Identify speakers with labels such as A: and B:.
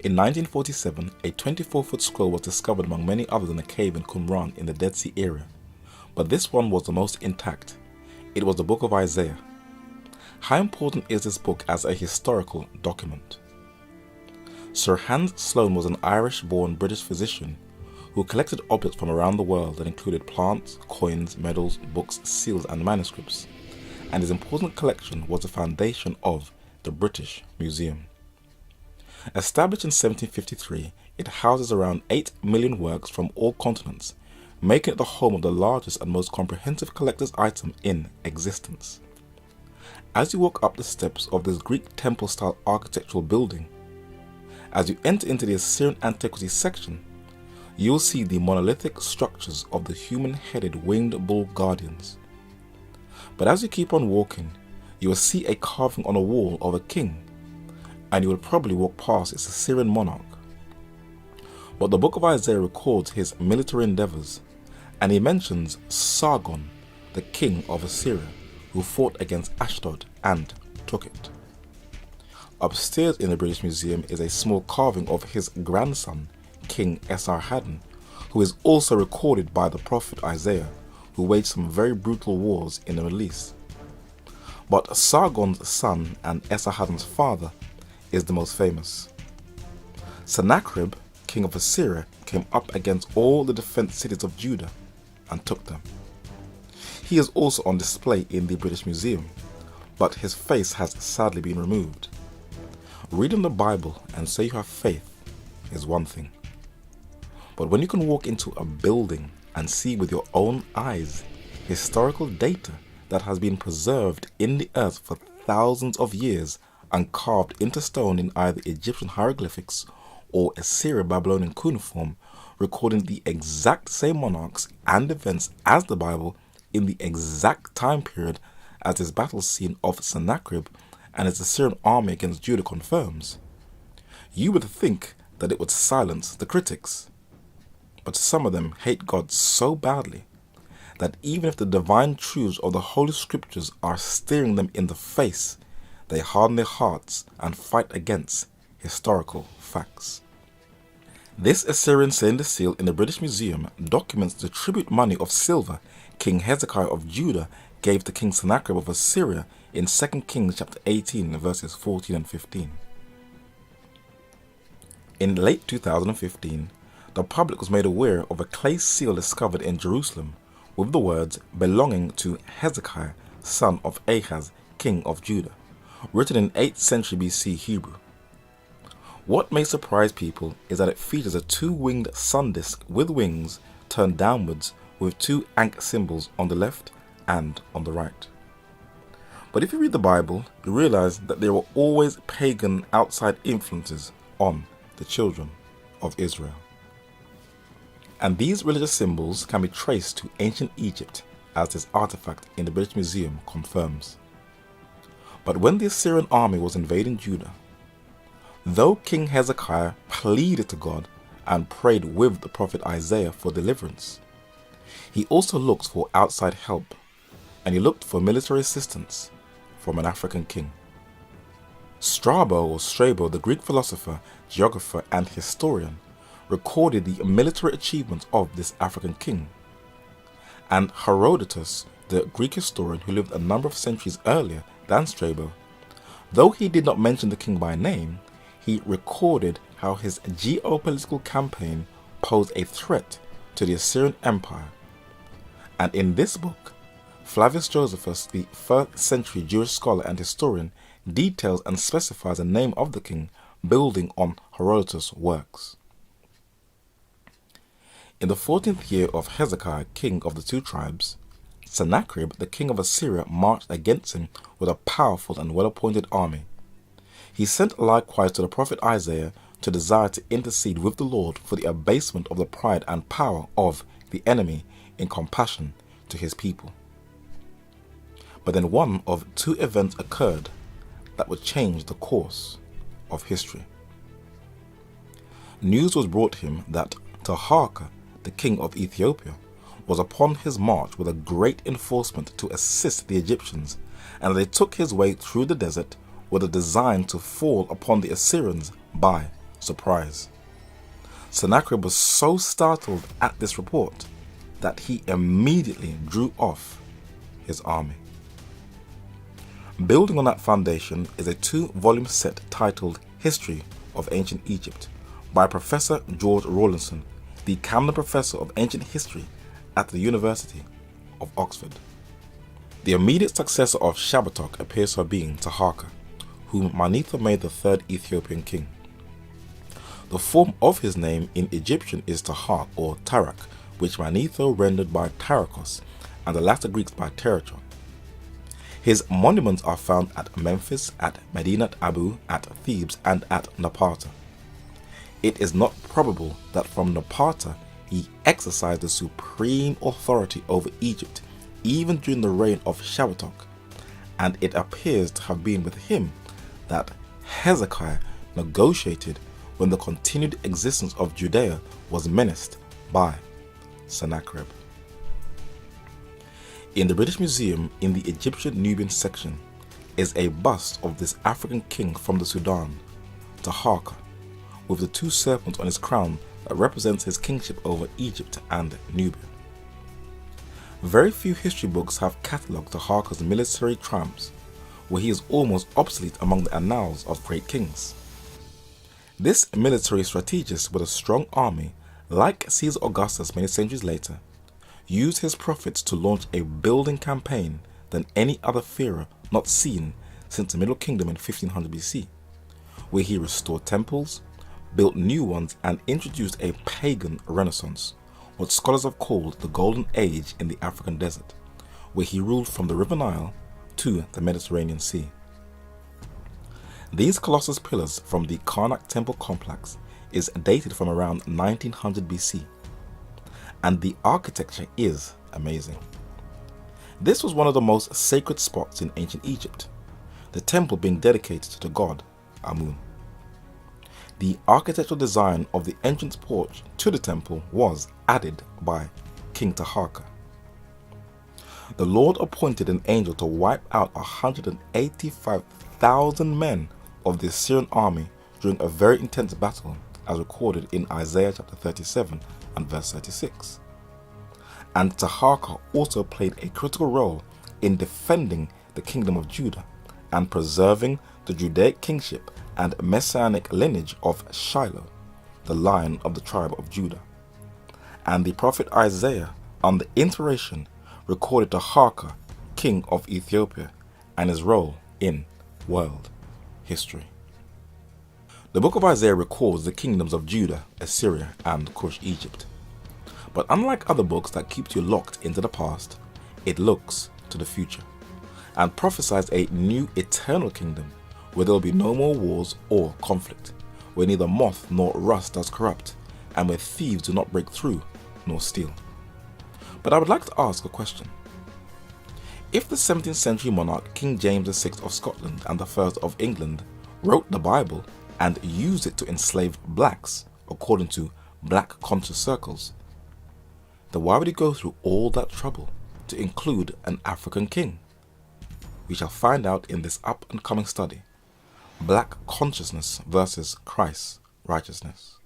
A: In 1947, a 24-foot scroll was discovered among many others in a cave in Qumran in the Dead Sea area, but this one was the most intact. It was the Book of Isaiah. How important is this book as a historical document? Sir Hans Sloane was an Irish-born British physician who collected objects from around the world that included plants, coins, medals, books, seals and manuscripts, and his important collection was the foundation of the British Museum. Established in 1753, it houses around 8 million works from all continents, making it the home of the largest and most comprehensive collector's item in existence. As you walk up the steps of this Greek temple-style architectural building, as you enter into the Assyrian Antiquities section, you will see the monolithic structures of the human-headed winged bull guardians. But as you keep on walking, you will see a carving on a wall of a king, and you will probably walk past its Assyrian monarch. But the book of Isaiah records his military endeavors, and he mentions Sargon, the king of Assyria, who fought against Ashdod and took it. Upstairs in the British Museum is a small carving of his grandson, King Esarhaddon, who is also recorded by the prophet Isaiah, who waged some very brutal wars in the Middle East. But Sargon's son and Esarhaddon's father is the most famous. Sennacherib, king of Assyria, came up against all the defense cities of Judah and took them. He is also on display in the British Museum, but his face has sadly been removed. Reading the Bible and say you have faith is one thing, but when you can walk into a building and see with your own eyes historical data that has been preserved in the earth for thousands of years and carved into stone in either Egyptian hieroglyphics or Assyro-Babylonian cuneiform, recording the exact same monarchs and events as the Bible in the exact time period as this battle scene of Sennacherib and his Assyrian army against Judah confirms, you would think that it would silence the critics. But some of them hate God so badly that even if the divine truths of the Holy Scriptures are staring them in the face, they harden their hearts and fight against historical facts. This Assyrian cylinder seal in the British Museum documents the tribute money of silver King Hezekiah of Judah gave to King Sennacherib of Assyria in 2 Kings chapter 18 verses 14 and 15. In late 2015, the public was made aware of a clay seal discovered in Jerusalem with the words belonging to Hezekiah, son of Ahaz, king of Judah, written in 8th century BC Hebrew. What may surprise people is that it features a 2-winged sun disk with wings turned downwards with 2 Ankh symbols on the left and on the right. But if you read the Bible, you realize that there were always pagan outside influences on the children of Israel. And these religious symbols can be traced to ancient Egypt, as this artifact in the British Museum confirms. But when the Assyrian army was invading Judah, though King Hezekiah pleaded to God and prayed with the prophet Isaiah for deliverance, he also looked for outside help, and he looked for military assistance from an African king. Strabo or Strabo, the Greek philosopher, geographer and historian, recorded the military achievements of this African king. And Herodotus, the Greek historian who lived a number of centuries earlier than Strabo, though he did not mention the king by name, he recorded how his geopolitical campaign posed a threat to the Assyrian Empire. And in this book, Flavius Josephus, the 1st century Jewish scholar and historian, details and specifies the name of the king, building on Herodotus' works. In the 14th year of Hezekiah, king of the 2 tribes, Sennacherib, the king of Assyria, marched against him with a powerful and well-appointed army. He sent likewise to the prophet Isaiah to desire to intercede with the Lord for the abasement of the pride and power of the enemy in compassion to his people. But then one of 2 events occurred that would change the course of history. News was brought him that Taharka, the king of Ethiopia, was upon his march with a great enforcement to assist the Egyptians, and they took his way through the desert with a design to fall upon the Assyrians by surprise. Sennacherib was so startled at this report that he immediately drew off his army. Building on that foundation is a 2-volume set titled History of Ancient Egypt by Professor George Rawlinson, the Camden Professor of Ancient History at the University of Oxford. The immediate successor of Shabbatok appears to have been Taharqa, whom Manetho made the third Ethiopian king. The form of his name in Egyptian is Tahar or Tarak, which Manetho rendered by Tarakos and the latter Greeks by Terachon. His monuments are found at Memphis, at Medinat Abu, at Thebes, and at Napata. It is not probable that from Napata he exercised the supreme authority over Egypt even during the reign of Shabbatok, and it appears to have been with him that Hezekiah negotiated when the continued existence of Judea was menaced by Sennacherib. In the British Museum, in the Egyptian Nubian section, is a bust of this African king from the Sudan, Taharqa, with the 2 serpents on his crown that represents his kingship over Egypt and Nubia. Very few history books have catalogued Taharqa's military triumphs, where he is almost obsolete among the annals of great kings. This military strategist with a strong army, like Caesar Augustus many centuries later, used his profits to launch a building campaign than any other pharaoh not seen since the Middle Kingdom in 1500 BC, where he restored temples, built new ones, and introduced a pagan renaissance, what scholars have called the Golden Age in the African desert, where he ruled from the River Nile to the Mediterranean Sea. These colossus pillars from the Karnak temple complex is dated from around 1900 BC, and the architecture is amazing. This was one of the most sacred spots in ancient Egypt, the temple being dedicated to the god Amun. The architectural design of the entrance porch to the temple was added by King Taharqa. The Lord appointed an angel to wipe out 185,000 men of the Assyrian army during a very intense battle, as recorded in Isaiah chapter 37 and verse 36. And Taharqa also played a critical role in defending the kingdom of Judah and preserving the Judaic kingship and messianic lineage of Shiloh, the lion of the tribe of Judah. And the prophet Isaiah, under inspiration, recorded Taharqa, king of Ethiopia, and his role in world history. The book of Isaiah records the kingdoms of Judah, Assyria, and Kush, Egypt. But unlike other books that keep you locked into the past, it looks to the future and prophesies a new eternal kingdom where there will be no more wars or conflict, where neither moth nor rust does corrupt, and where thieves do not break through nor steal. But I would like to ask a question. If the 17th century monarch King James VI of Scotland and the 1st of England wrote the Bible and used it to enslave blacks, according to black conscious circles, then why would he go through all that trouble to include an African king? We shall find out in this up and coming study, Black Consciousness versus Christ's Righteousness.